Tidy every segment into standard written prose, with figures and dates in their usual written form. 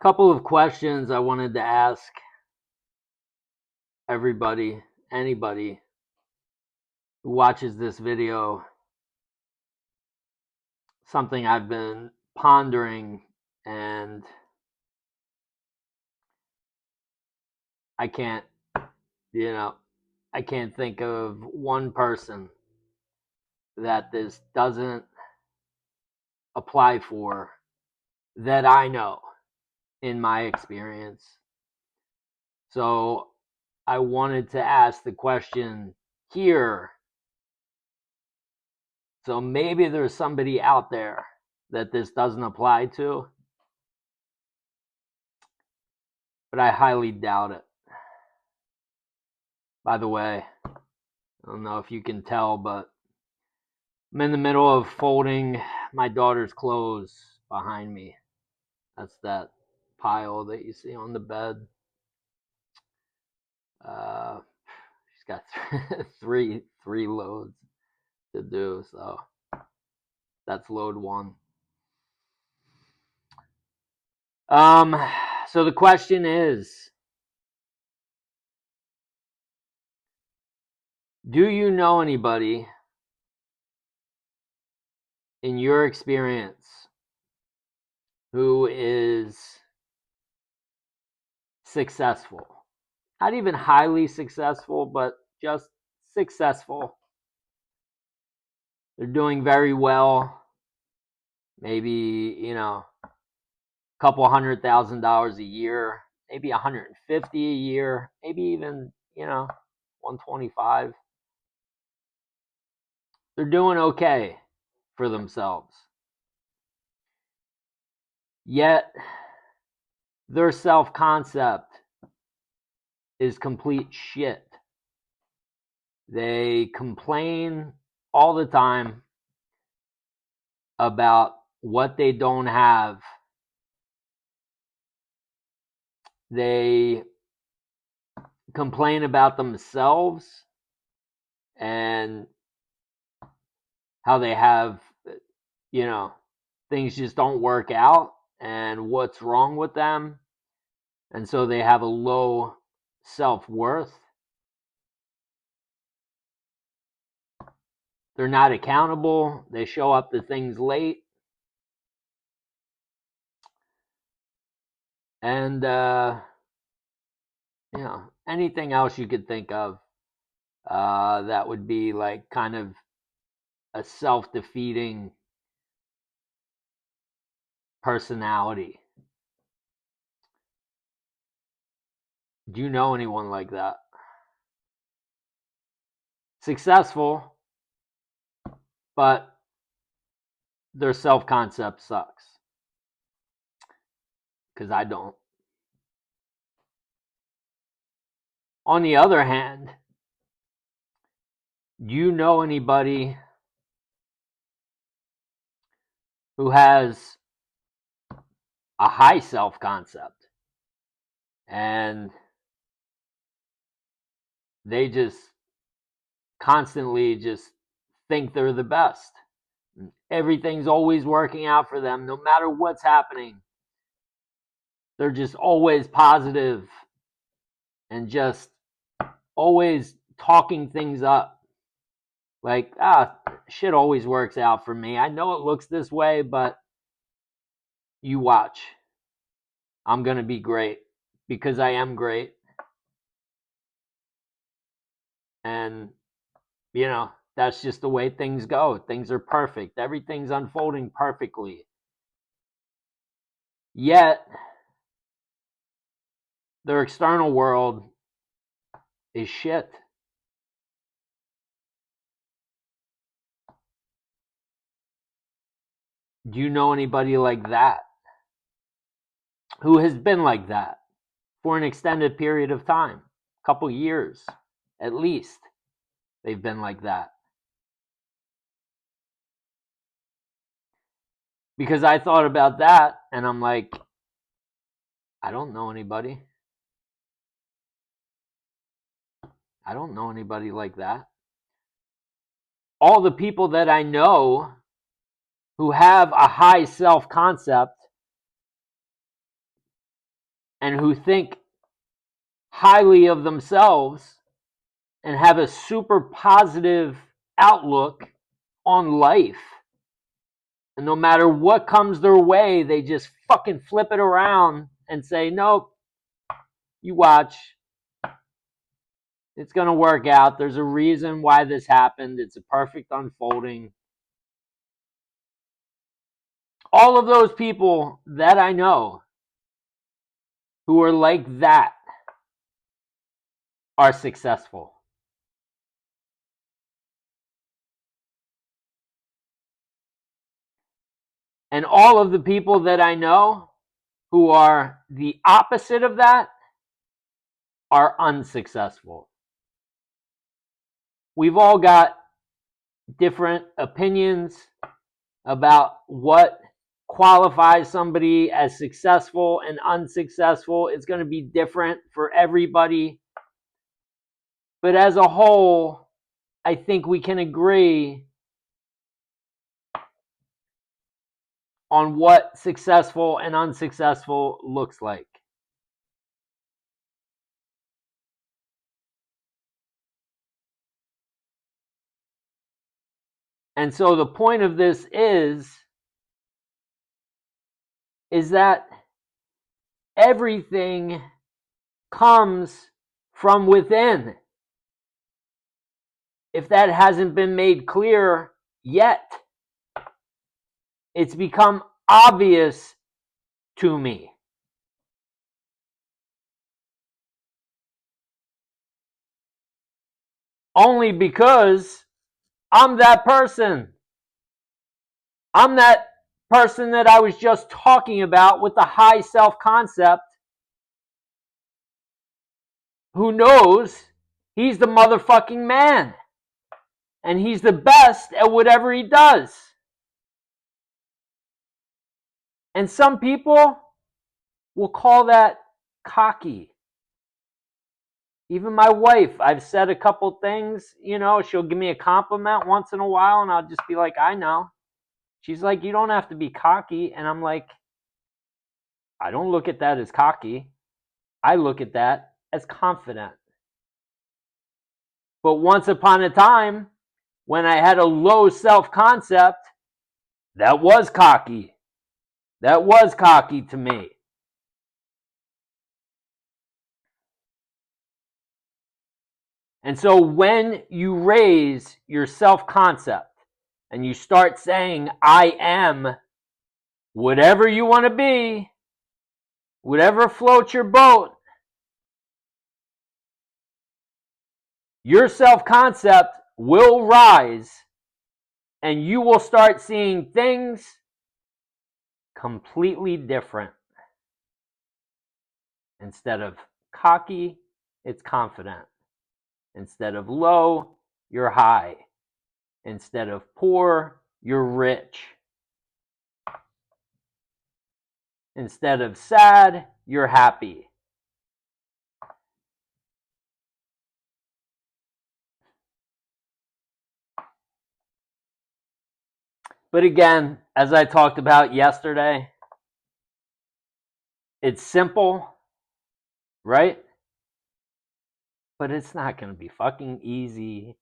Couple of questions I wanted to ask everybody, anybody who watches this video. Something I've been pondering, and I can't, you know, I can't think of one person that this doesn't apply for that I know in my experience. So I wanted to ask the question here. So maybe there's somebody out there that this doesn't apply to, but I highly doubt it. By the way, I don't know if you can tell, but I'm in the middle of folding my daughter's clothes behind me. That's that pile that you see on the bed. Uh, she's got three loads to do, so that's load one. Um, so the question is, do you know anybody in your experience who is successful? Not even highly successful, but just successful. They're doing very well. Maybe, a couple $100,000 a year, maybe 150 a year, maybe even, 125. They're doing okay for themselves. Yet their self-concept is complete shit. They complain all the time about what they don't have. They complain about themselves and how they have, things just don't work out and what's wrong with them. And so they have a low self-worth. They're not accountable. They show up to things late. And, anything else you could think of that would be like kind of a self-defeating personality. Do you know anyone like that? Successful, but their self-concept sucks. Because I don't. On the other hand, do you know anybody who has a high self-concept and they just constantly just think they're the best? Everything's always working out for them, no matter what's happening. They're just always positive and just always talking things up. Like, shit always works out for me. I know it looks this way, but you watch. I'm going to be great because I am great. And, that's just the way things go. Things are perfect. Everything's unfolding perfectly. Yet, their external world is shit. Do you know anybody like that? Who has been like that for an extended period of time? A couple years, at least. They've been like that. Because I thought about that and I'm like, I don't know anybody. I don't know anybody like that. All the people that I know who have a high self-concept and who think highly of themselves and have a super positive outlook on life. And no matter what comes their way, they just fucking flip it around and say, nope, you watch. It's going to work out. There's a reason why this happened. It's a perfect unfolding. All of those people that I know who are like that are successful. And all of the people that I know who are the opposite of that are unsuccessful. We've all got different opinions about what qualifies somebody as successful and unsuccessful. It's going to be different for everybody. But as a whole, I think we can agree on what successful and unsuccessful looks like. And so the point of this is that everything comes from within. If that hasn't been made clear yet, it's become obvious to me. Only because I'm that person. I'm that person that I was just talking about with the high self-concept who knows he's the motherfucking man. And he's the best at whatever he does. And some people will call that cocky. Even my wife, I've said a couple things, she'll give me a compliment once in a while and I'll just be like, I know. She's like, you don't have to be cocky. And I'm like, I don't look at that as cocky. I look at that as confident. But once upon a time, when I had a low self-concept, that was cocky. That was cocky to me. And so when you raise your self-concept and you start saying, I am whatever you want to be, whatever floats your boat, your self-concept will rise and you will start seeing things completely different. Instead of cocky, it's confident. Instead of low, you're high. Instead of poor, you're rich. Instead of sad, you're happy. But again, as I talked about yesterday, it's simple, right? But it's not going to be fucking easy.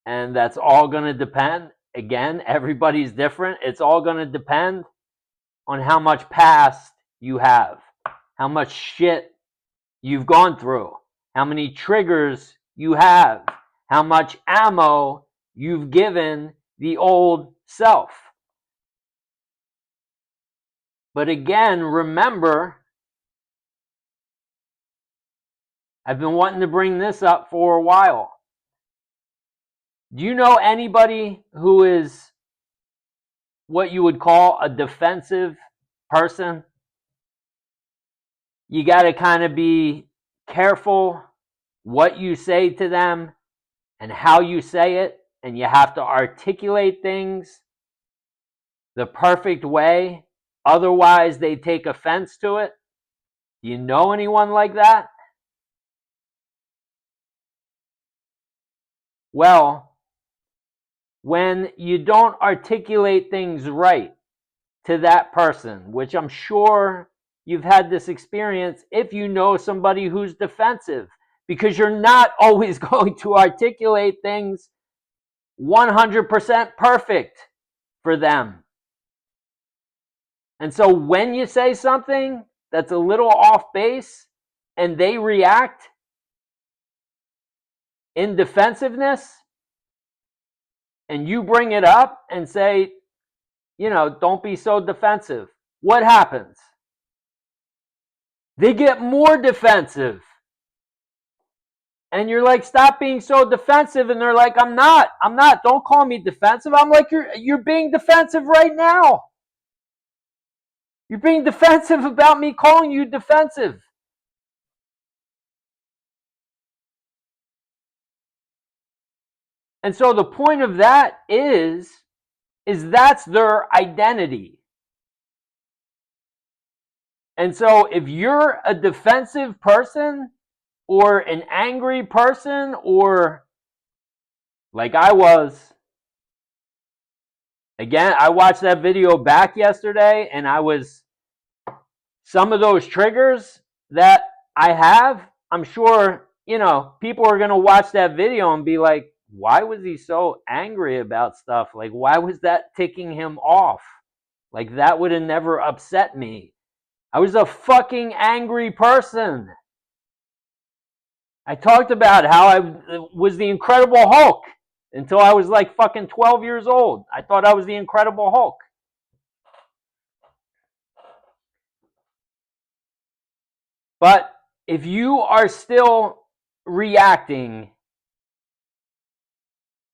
And that's all going to depend. Again, everybody's different. It's all going to depend on how much past you have, how much shit you've gone through, how many triggers you have, how much ammo you've given the old self. But again, remember, I've been wanting to bring this up for a while. Do you know anybody who is what you would call a defensive person? You got to kind of be careful what you say to them and how you say it, and you have to articulate things the perfect way. Otherwise, they take offense to it. Do you know anyone like that? Well, when you don't articulate things right to that person, which I'm sure you've had this experience if you know somebody who's defensive, because you're not always going to articulate things 100% perfect for them. And so when you say something that's a little off base and they react in defensiveness, and you bring it up and say, don't be so defensive, what happens? They get more defensive. And you're like, stop being so defensive. And they're like, I'm not. Don't call me defensive. I'm like, you're being defensive right now. You're being defensive about me calling you defensive. And so the point of that is that's their identity. And so if you're a defensive person or an angry person, or like I was, again, I watched that video back yesterday, and some of those triggers that I have, I'm sure, people are going to watch that video and be like, why was he so angry about stuff? Like, why was that ticking him off? Like, that would have never upset me. I was a fucking angry person. I talked about how I was the Incredible Hulk until I was like fucking 12 years old. I thought I was the Incredible Hulk. But if you are still reacting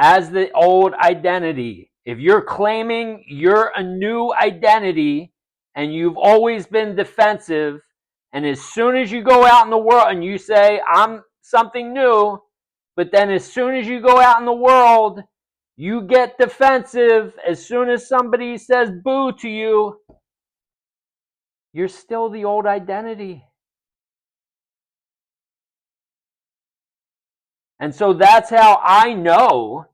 as the old identity, if you're claiming you're a new identity and you've always been defensive, and as soon as you go out in the world and you say, I'm something new, but then as soon as you go out in the world, you get defensive, as soon as somebody says boo to you, you're still the old identity. And so that's how I know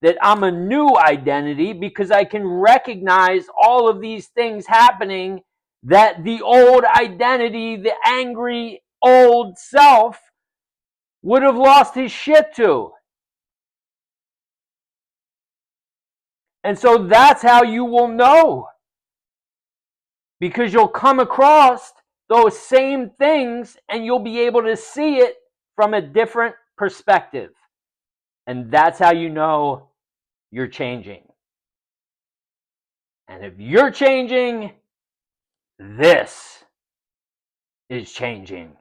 that I'm a new identity, because I can recognize all of these things happening that the old identity, the angry old self, would have lost his shit to. And so that's how you will know, because you'll come across those same things and you'll be able to see it from a different perspective. And that's how you know you're changing. And if you're changing, this is changing.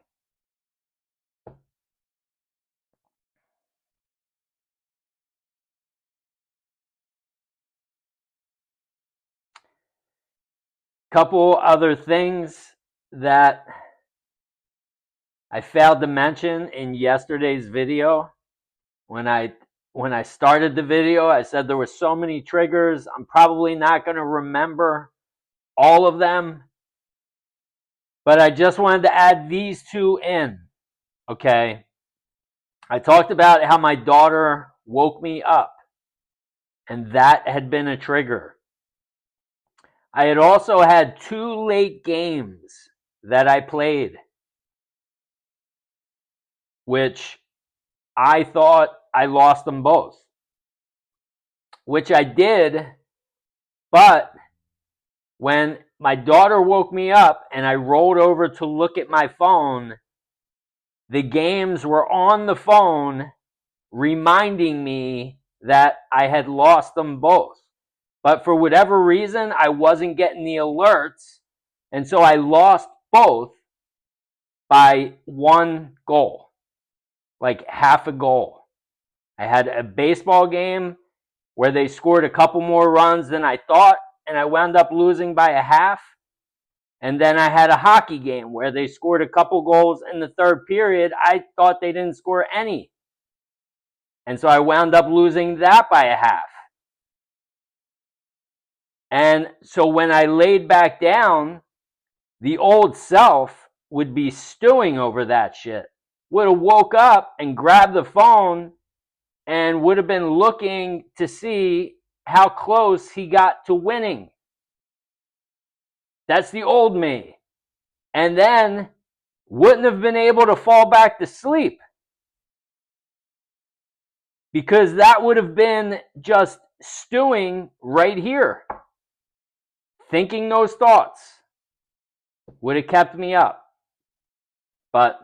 Couple other things that I failed to mention in yesterday's video. When I started the video, I said there were so many triggers. I'm probably not going to remember all of them, but I just wanted to add these two in. Okay. I talked about how my daughter woke me up, and that had been a trigger. I had also had 2 late games that I played, which I thought I lost them both, which I did. But when my daughter woke me up and I rolled over to look at my phone, the games were on the phone reminding me that I had lost them both. But for whatever reason, I wasn't getting the alerts, and so I lost both by 1 goal, like half a goal. I had a baseball game where they scored a couple more runs than I thought, and I wound up losing by a half. And then I had a hockey game where they scored a couple goals in the 3rd period. I thought they didn't score any. And so I wound up losing that by a half. And so when I laid back down, the old self would be stewing over that shit. Would have woke up and grabbed the phone and would have been looking to see how close he got to winning. That's the old me. and then wouldn't have been able to fall back to sleep, because that would have been just stewing right here. Thinking those thoughts would have kept me up. But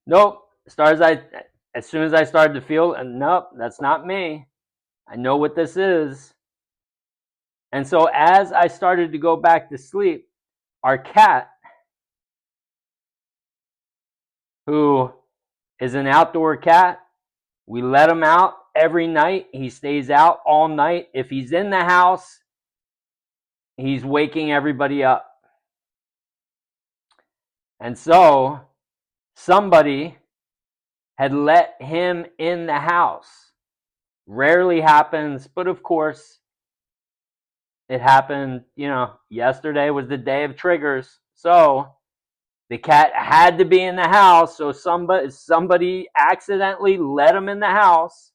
nope, as soon as I started to feel, nope, that's not me. I know what this is. And so as I started to go back to sleep, our cat, who is an outdoor cat, we let him out every night. He stays out all night. If he's in the house, he's waking everybody up. And so somebody had let him in the house. Rarely happens, but of course, it happened, yesterday was the day of triggers. So the cat had to be in the house, so somebody accidentally let him in the house.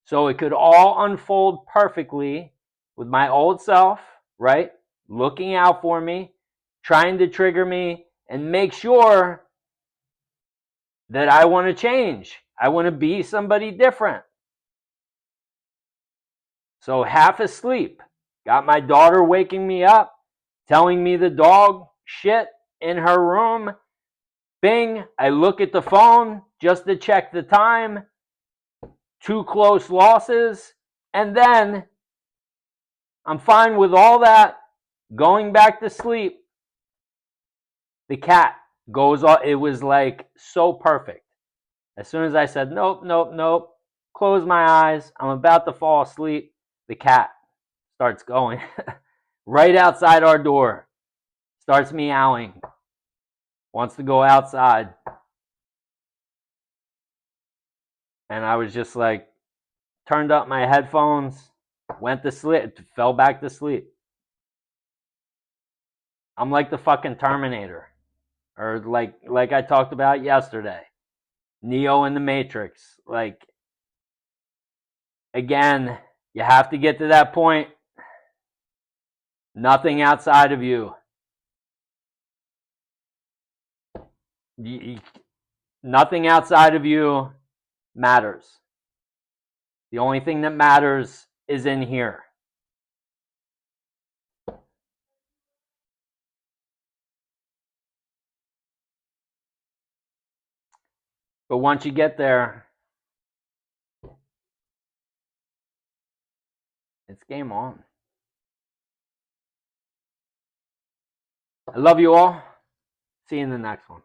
So it could all unfold perfectly with my old self, right? Looking out for me, trying to trigger me, and make sure that I want to change. I want to be somebody different. So half asleep, got my daughter waking me up, telling me the dog shit in her room. Bing, I look at the phone just to check the time. 2 close losses. And then I'm fine with all that. Going back to sleep. The cat goes off. It was like so perfect. As soon as I said, nope, nope, nope, close my eyes, I'm about to fall asleep, the cat starts going right outside our door, starts meowing, wants to go outside. And I was just like, turned up my headphones, went to sleep, fell back to sleep. I'm like the fucking Terminator, or like I talked about yesterday, Neo in the Matrix. Like, again, you have to get to that point. Nothing outside of you. Nothing outside of you matters. The only thing that matters is in here. But once you get there, it's game on. I love you all. See you in the next one.